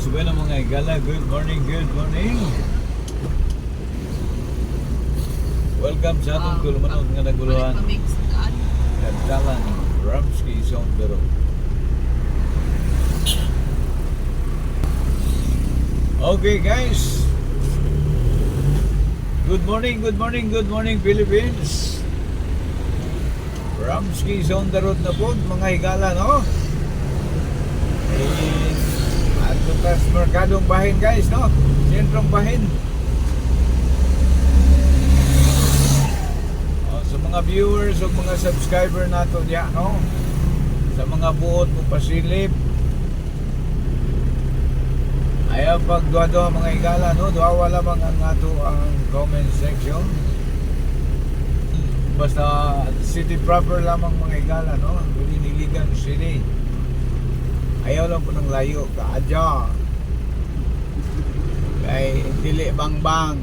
Subukan ng mga igala. Good morning, good morning. Welcome sa atong tulumanon nga naguluhan. Nagdalan, Ramsky Sondero. Okay guys. Good morning, good morning, good morning Philippines. Ramsky Sondero na po mga higala, no? Ato tas merkadong bahin guys, no? Sentrong bahin. Sa mga viewers o mga subscriber nato diya, no? Sa mga buot mo pasilip. Ayaw pag duwa-duwa mga higala, no? Duwa lamang ang ato ang comment section. Basta city proper lamang mga higala, no? Niligan City. Ayaw lang po ng layo, kaadya. Kay dili bang-bang.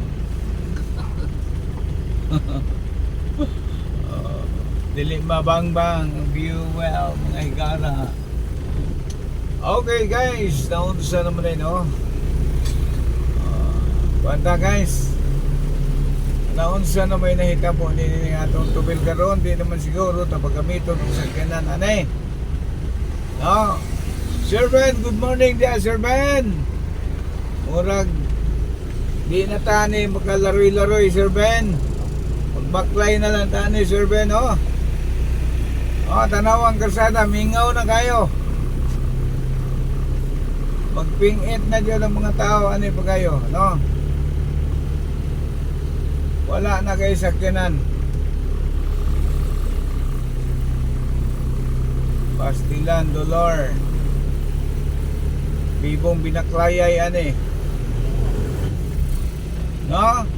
Dili mabang-bang ang view well mga higala. Okay guys, naunsa naman din, no? Banta guys. Naunsa na may nahitabo ni atong tubil karon, di naman siguro tapos gamiton ng sakyanan anay. No? Sir Ben, good morning dia Sir Ben. Murag di na tani makalaroy-laroy Sir Ben. Magbaklay na lang tani Sir Ben, oh. Oh, tanaw ang kalsada, mingaw na kayo. Magpingit na dyan ang mga tao, ano pa kayo, no? Wala na kayo sakyanan. Pastilan, Dolor. Bibong binaklayay, ano. No?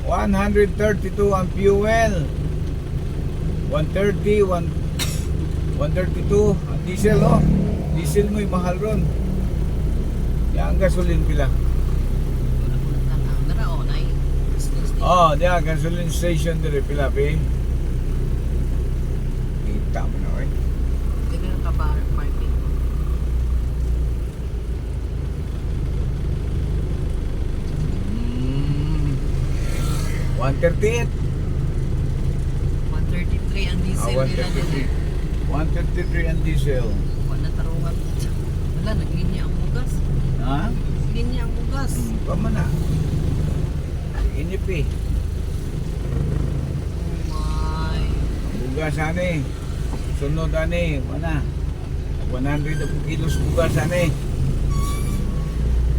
132 ang fuel. 130, 132 ang diesel, no? Diesel mo'y mahal ron. Yang gasolin pila. Oh, dia gasoline station dire pila pe. Kita mo na oi. Dili ka ba parking? 138. 133 ang diesel nila din. 133 ang diesel. Wala tarungan. Wala, naglinya ang bugas. Ha? Naglinya ang bugas. Pamana. Inipi. Oh my. Bugas ani. Sunod ani, mana? 100 kilos bugas ani.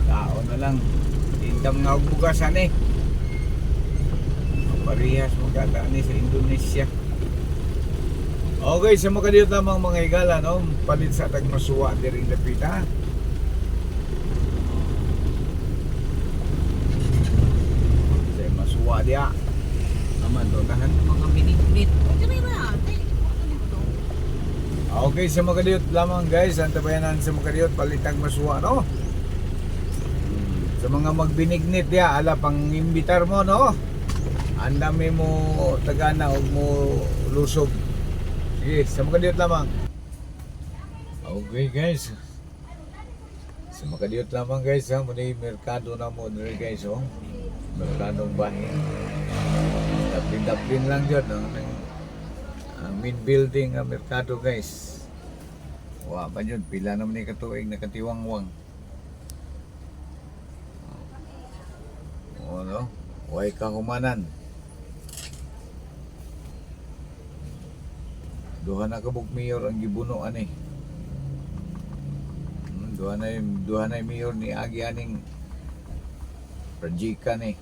Tao na lang. Tindam nga og bugas ani. Parehas magkata ani sa Indonesia. Okay, sa mga dito lamang mga higala, no? Palit sa tagmasuwa diri lapita. Sa masuwa dia. Aman do tahan. Mga minit-minit. Kani na ate. Ano dito? Okay, sa mga dito lamang guys, ang tabayanan sa mga dito palit ang masuwa, no? Sa mga magbinignit dia, ala pang imbitar mo, no? Ang dami mo tagana o mo lusog. Sige, sa mga diyot lamang. Okay guys. Sa mga diyot lamang guys, ha? Muna yung merkado na mo nila guys, oh. Merkadong bahin. Daplin lang dyan, no? Ang main building ang merkado guys. Wala pa dyan, pila naman yung katuig na katiwangwang. O, no? Huwag kahumanan. Duha na kabog mayor ang gibuno ani. Duha na mayor ni agi aning Prajika ni.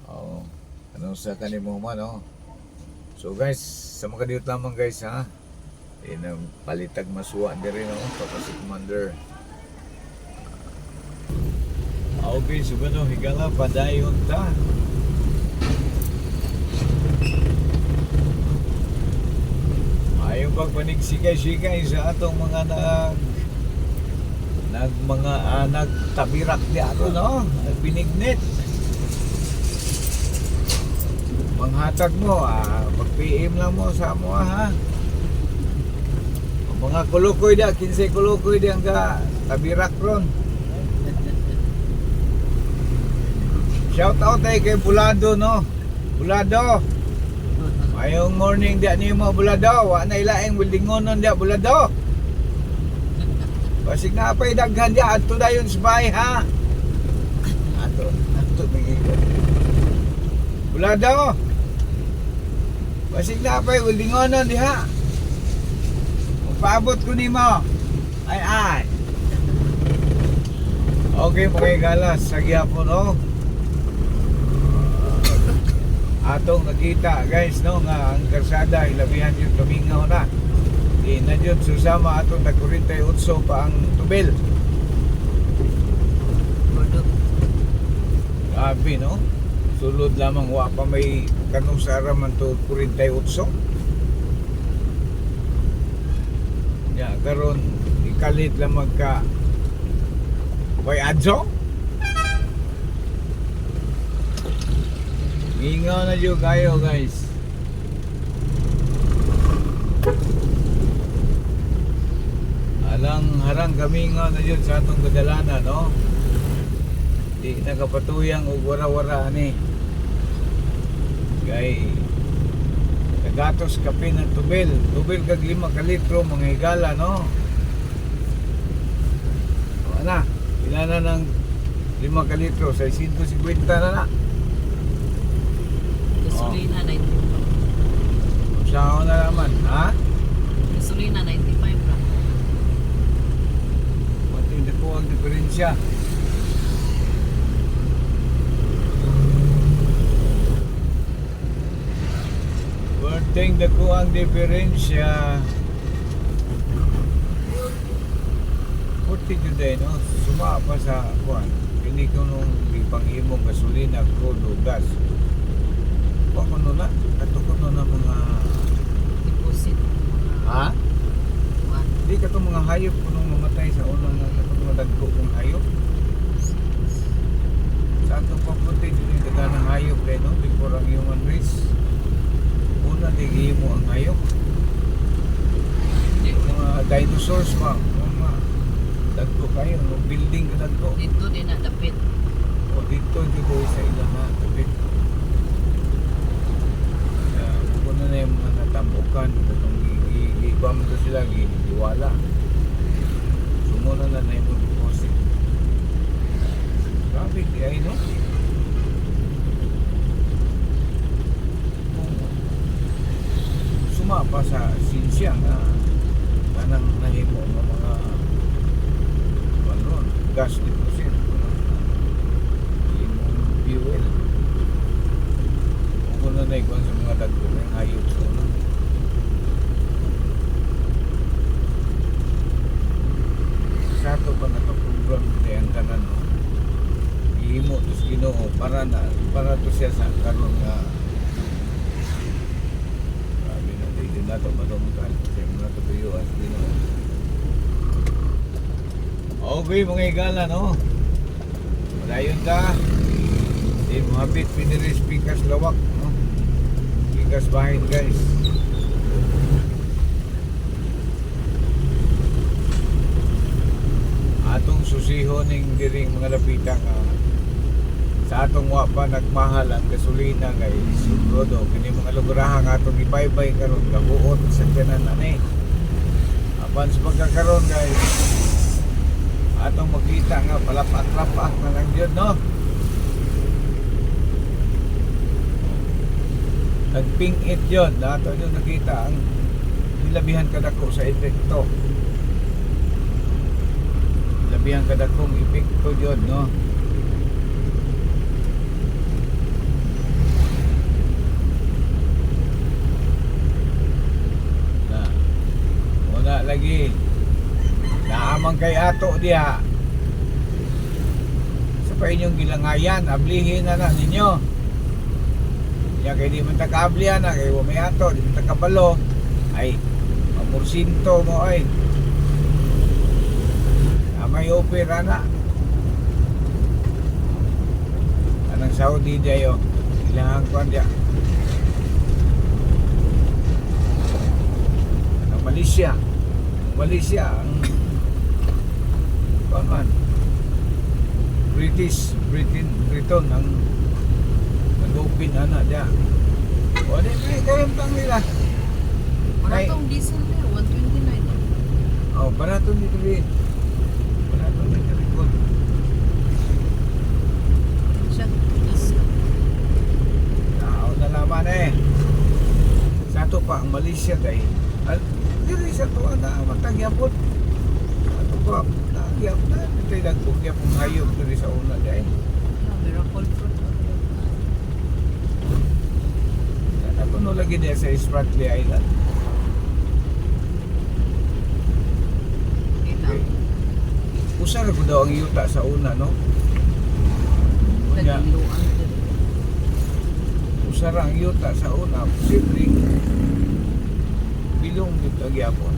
Oh, ano sa kanimo man, oh. So guys, sa mga diyot lamang guys, ha. Inang palitag masuwa diri, no, para si Commander. Okay, so gano higala padayon ta. Ayong pagpanig-sikay-sikay sa atong mga nagtabirak di ato, no? Nagbinignit. Panghatag mo, mag-PM lang mo sa mo, ha? Mga kulukoy da, 15 kulukoy di ang tabirak ron. Shout out tayo kay Bulado, no? Bulado. Mayong morning dia ni mo Bulado. Wa na ilaing weldingonon dia Bulado. Basig na pa'y daghan dia adto dayon sa bahay ha. Ato mingikot. Bulado. Basig na pa'y weldingonon diha. Paabot ko nimo. Ay. Okay mga galas, sa gihapon no. Atong nakita guys no nga ang karsada ilabihan yung tumingaw na. Di na jud susama atong nag-48 pa ang tubil. Grabe no. Sulod lamang wa pa may kanusara man to 48. Ya, karon ikalit lang magka way adso. Ingaw na jud kayo guys. Alang harang kami nga na jud sa atong kadalanan no. Di nakapatuyang og wara-wara ani. Kay gatos kape ng tubil kag 5 ka litro mga higala no. Wala ilan na ng 5 ka litro 650 na. Gasolina 95. Saan na naman ha? Gasolina 95 ra. Pati na po ang diferensya. Perting na po ang diferensya. Puti yun din, no? Suma pa sa kuwan. Hindi ko nung ipanghimong gasolina, crude o gas. Kung ano na, katukot na mga... Deposit. Ha? Kuan. Hindi ka itong mga hayop kung nung mamatay sa unang katong mga dagko kong hayop. Sa atong paputi, yun yung daga ng hayop eh, no? Before ang human race. Una, tigihim mo ang hayop. Mga dinosaurs pa. Mga dagko kayo, no? Building ka dagko. Dito din na dapit. O dito, dito sa ilang na tapit. Kung na yung mga natambukan, itong gigibam to sila, gigiwala. Sumuna na yung deposit. Grabe, di ay no? Suma pa sa sinsya na kanang nahimo ng mga gas deposit. Yung fuel. Kung na naikuan sa mga dagko ng hayop sa una. Sa ato pa na ito program na ang tanan no? Ihimo ito sa Ginoo para to siya sa karon nga sabi na din nato matungkal siya mga ito tuyo as Ginoo. Okay mga igala no, malayon ta di mo habit piniris pikas lawak no? Pikas bahin guys. Atong susihon ning diring mga lapitang sa atong wa pa nagmahal ang gasolina kay siguro kini mga lugurahang atong ibaybay karon gabuot sa tanan ani. Apan sa pagkakaroon guys atong makita nga palapat-lapat na lang yun no. Nagping-it yun dato yun nakita ang ilabihan kadako sa epekto. Ilabihan kadakong epekto yun no. Wala lagi naamang kay ato diha sa pa inyong gilangayan ablihin na ninyo ya kay di man takaablihan na kay may ato di man takabalo ay mamursinto mo ay may opera na anang Saudi diyo ilang kuan dia Malaysia ang man. Briton ang nag-open dia. O di may karantang nila. Wala tong diesel na, 129. Oh, barato dito rin. Barato dito rin. Siya, diesel. Na naman sa to pa ang Malaysia dahil diri sa to na matagyapon. Ato pa nagyap na tayo nagpugyap ang hayop diri sa una dahil. Miracle fruit. Ako no lagi niya sa Spratly Island. Okay. Usa ra ko daw ang yuta sa una, no? Yeah. Nagiluan. Usa ra ang yuta sa una, posible bilong dito gyapon.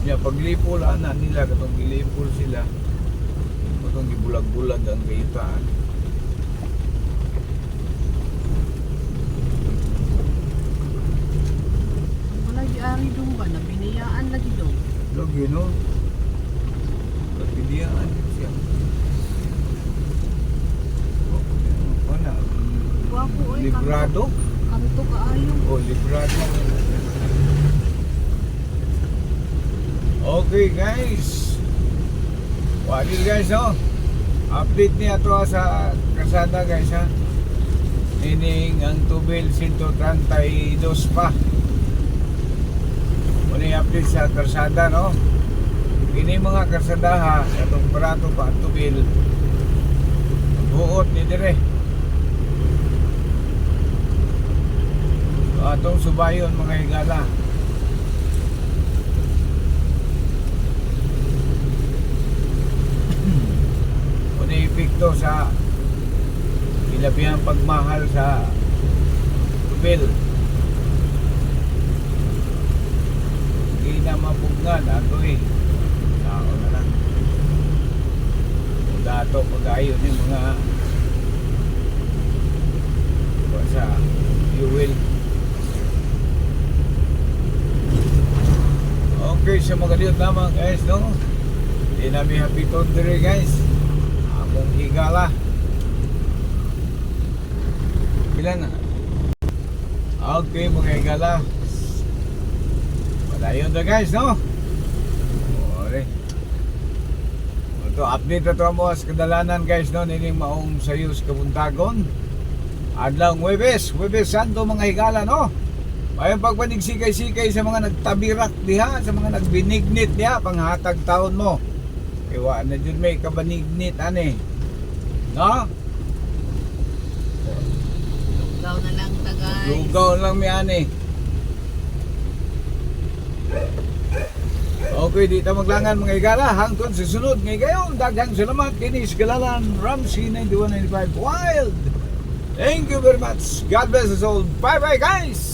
Ya paglipol ana nila katong gilipol sila. Katong gibulag-bulag ang gayutaan. Wala di-ari dong ba? Nabinayaan lagi dong. Lagi no. Kapilian siya. Wala. Wapo ay Librado? kanto kaayo. O librado. Okay guys. Wadil guys no. Update niya to sa kasada guys ha. Meaning ang tubil 132 pa. Muna update sa karsada no. Ini mga karsada ha. Itong barato pa ang tubil. Buot ni dire. Atong subayon mga higala. Muna epekto sa ilabihang pagmahal sa tubil. Hindi na mapugnan ato tao na lang kung dato pag-ayon yung mga sa fuel. Okay, sa mga kaliyot naman guys no, hindi namin happy to dire guys among higala. Ilan na? Okay mga higala, padayon na guys no. Ore ito update na to mo sa kadalanan guys no, nining maong sayos kabuntagon adlaw Huwebes Santo mga higala no. Ayun pagpanigsikay-sikay sa mga nagtabirak diha, sa mga nagbinignit diha panghatag taon mo. Iwa na jud may kabanignit ani. No? Lugaw na lang ta guys. Lugaw lang mi ani. Okay, di ta maglangan mga higala hangtod sa sunod ngay gayon. Daghang salamat kini sa Galalan Ramsey 9195 Wild. Thank you very much. God bless us all. Bye bye guys.